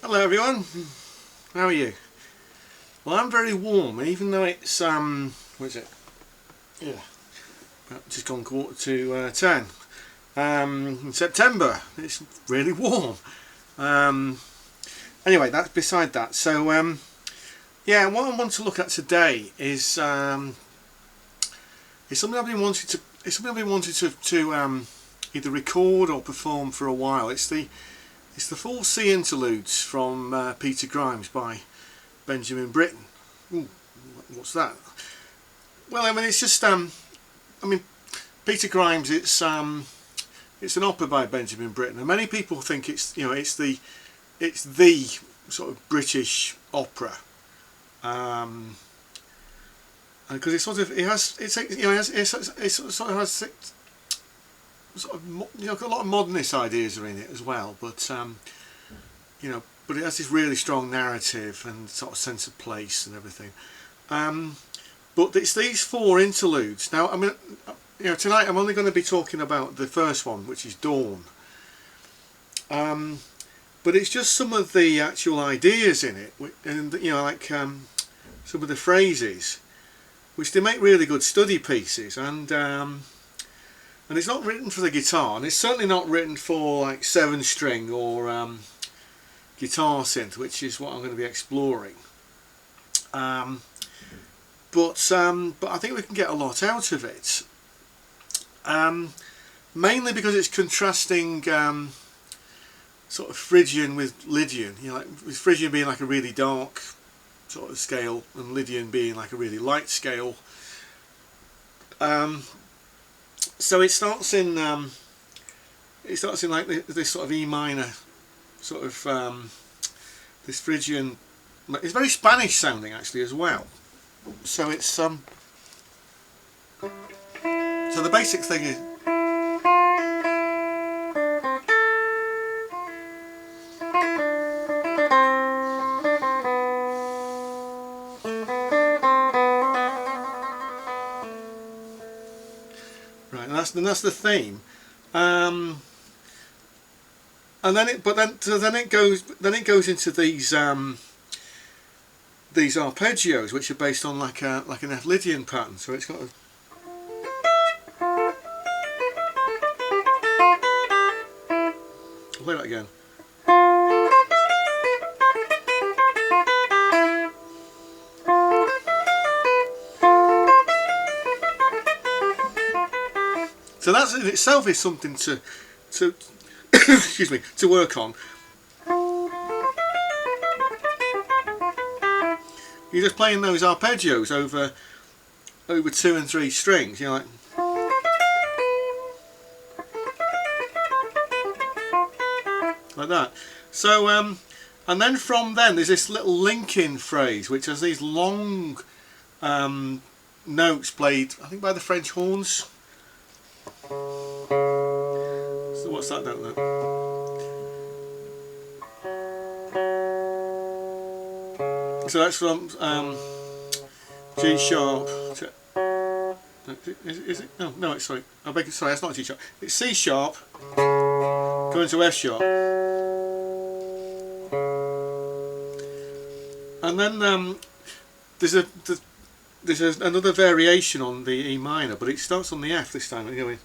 Hello everyone, how are you? Well, I'm very warm, even though it's what is it? Yeah, just gone 10. In September, it's really warm. Anyway, that's beside that. So yeah, what I want to look at today is something I've been wanting to either record or perform for a while. It's the full C Interludes from Peter Grimes by Benjamin Britten. Ooh, what's that? Well, I mean, it's just Peter Grimes. It's an opera by Benjamin Britten, and many people think it's the sort of British opera, because it sort of got a lot of modernist ideas are in it as well, but but it has this really strong narrative and sort of sense of place and everything. But it's these 4 interludes. Now, I mean, tonight I'm only going to be talking about the first one, which is Dawn. But it's just some of the actual ideas in it, and like some of the phrases, which they make really good study pieces. And it's not written for the guitar, and it's certainly not written for like 7-string or guitar synth, which is what I'm going to be exploring. But I think we can get a lot out of it. Mainly because it's contrasting sort of Phrygian with Lydian. Like with Phrygian being like a really dark sort of scale, and Lydian being like a really light scale. So it starts in like this sort of E minor, sort of this Phrygian. It's very Spanish sounding actually as well. So it's so the basic thing is. Right, and that's the theme, and then it goes into these arpeggios, which are based on like an F Lydian pattern. So it's got I'll play that again. So that in itself is something to excuse me, to work on. You're just playing those arpeggios over 2 and 3 strings. Like that. So and then from then there's this little link-in phrase, which has these long notes played, I think, by the French horns. So what's that note then? So that's from G sharp to, is it? No, it's sorry. I beg. Sorry, that's not G sharp. It's C sharp going to F sharp, and then there's another variation on the E minor, but it starts on the F this time. Going.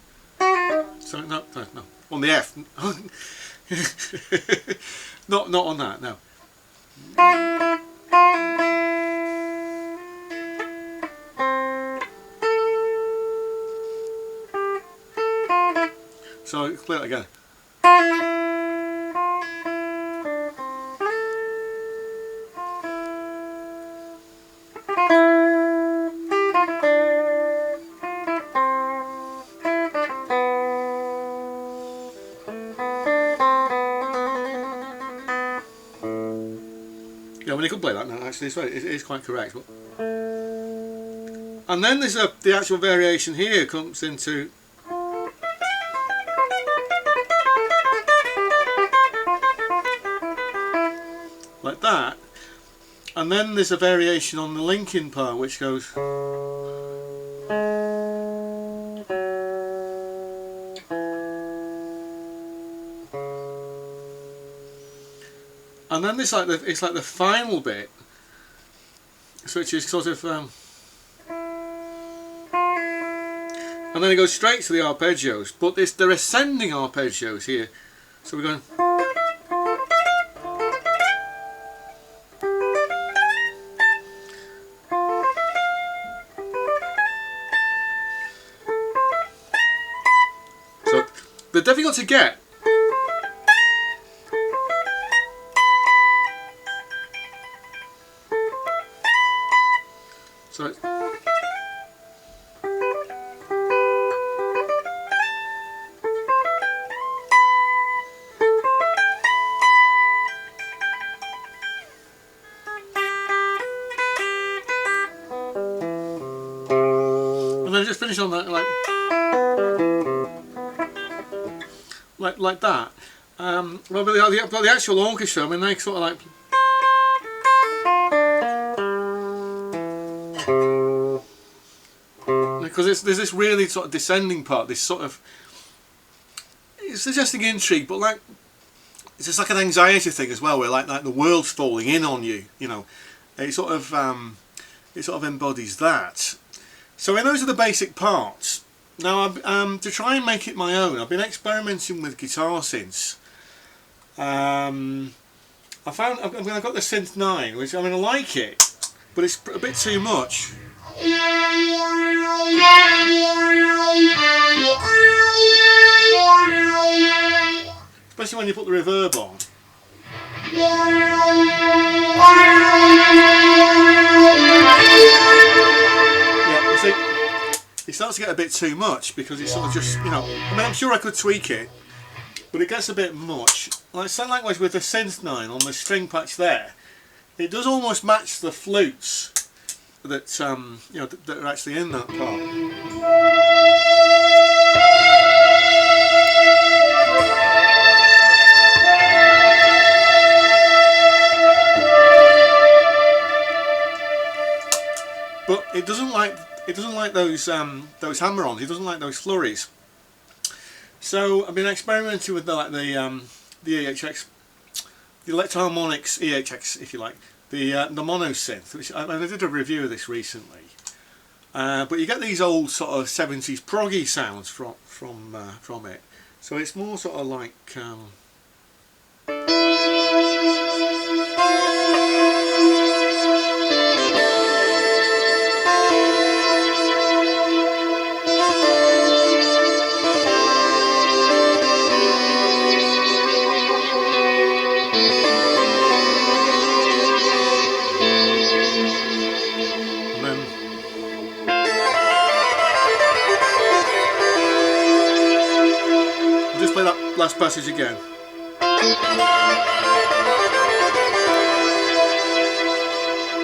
Sorry, no, on the F. not on that. No. So play that again. Yeah, I mean, you could play that now. Actually, it is quite correct. But and then there's the actual variation here comes into. Like that, and then there's a variation on the linking part which goes. and then it's like the final bit, which is sort of, and then it goes straight to the arpeggios, but they're ascending arpeggios here. So we're going. So they're difficult to get. So it's, and then just finish on that like that. Well, but the actual orchestra, I mean, they sort of like. Because there's this really sort of descending part, this sort of, it's suggesting intrigue, but like it's just like an anxiety thing as well, where like the world's falling in on you, you know. It sort of embodies that. So those are the basic parts. Now, to try and make it my own, I've been experimenting with guitar synths. I've got the Synth 9, which I like it, but it's a bit too much. Especially when you put the reverb on. Yeah, you see, it starts to get a bit too much because it's sort of just, you know, I mean, I'm sure I could tweak it, but it gets a bit much. Like, so likewise with the Synth 9 on the string patch there, it does almost match the flutes that you know, that are actually in that part. But it doesn't like those hammer-ons. It doesn't like those flurries. So I've been experimenting with the EHX, the Electro-Harmonix EHX, if you like. The mono synth, which I did a review of this recently, but you get these old sort of 70s proggy sounds from it. So it's more sort of like play that last passage again.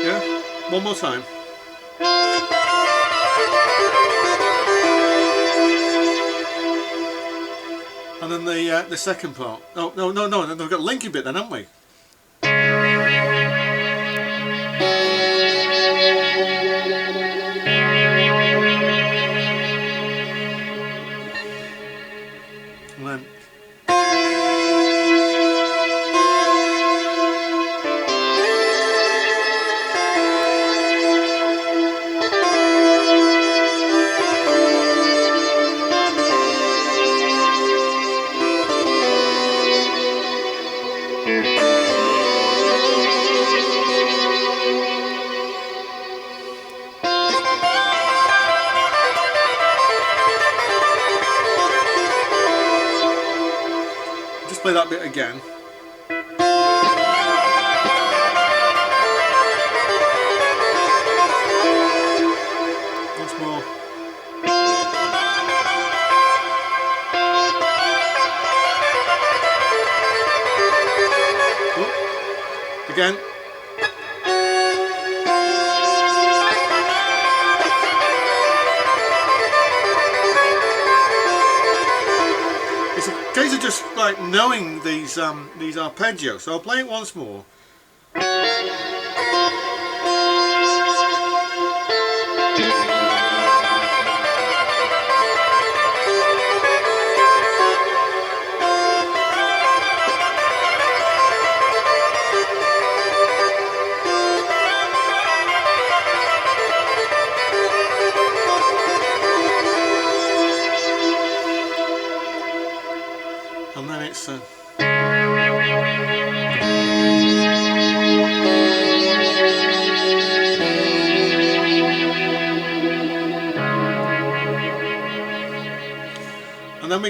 Yeah, one more time. And then the second part. Oh no, then we've got a linking bit then, haven't we? And then just play that bit again. Once more. Oh, again. It's a case of just like knowing these arpeggios. So I'll play it once more.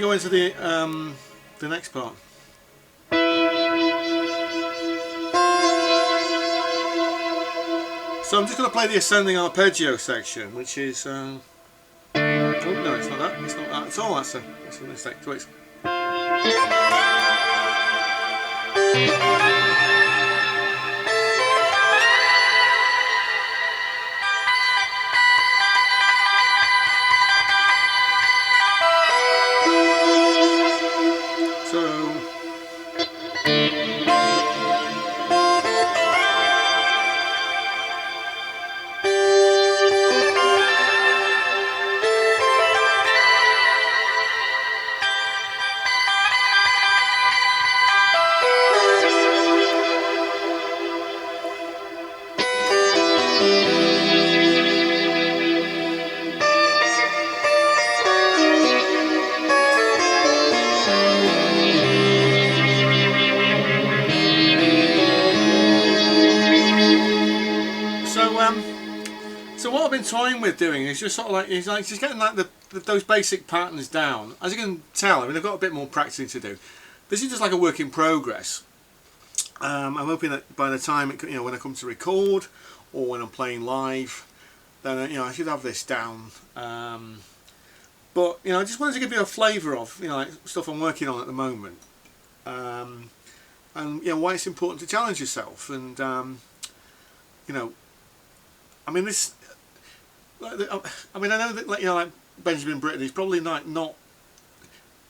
go into the next part. So I'm just going to play the ascending arpeggio section, which is oh no, it's not that. It's not that at all. That's a mistake. Wait. So what I've been toying with doing is just sort of like just getting like those basic patterns down. As you can tell, I mean, I've got a bit more practicing to do. This is just like a work in progress. I'm hoping that by the time when I come to record or when I'm playing live, then I should have this down. But I just wanted to give you a flavour of like stuff I'm working on at the moment, and why it's important to challenge yourself. And I mean this. I mean, I know that like Benjamin Britten, he's probably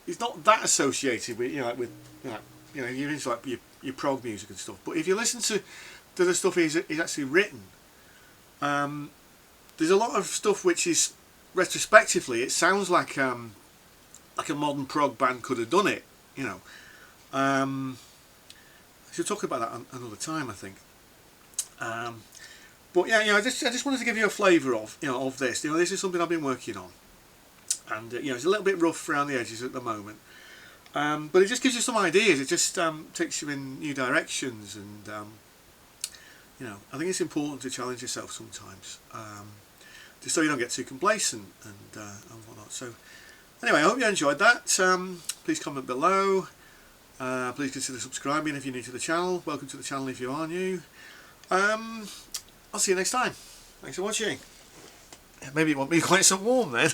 he's not that associated with you're into like your prog music and stuff. But if you listen to the stuff he's actually written, there's a lot of stuff which is retrospectively it sounds like a modern prog band could have done it. I should talk about that another time, I think. But yeah, I just wanted to give you a flavour of of this. This is something I've been working on, and it's a little bit rough around the edges at the moment. But it just gives you some ideas. It just takes you in new directions, and I think it's important to challenge yourself sometimes, just so you don't get too complacent and whatnot. So anyway, I hope you enjoyed that. Please comment below. Please consider subscribing if you're new to the channel. Welcome to the channel if you are new. I'll see you next time. Thanks for watching. Maybe it won't be quite so warm then.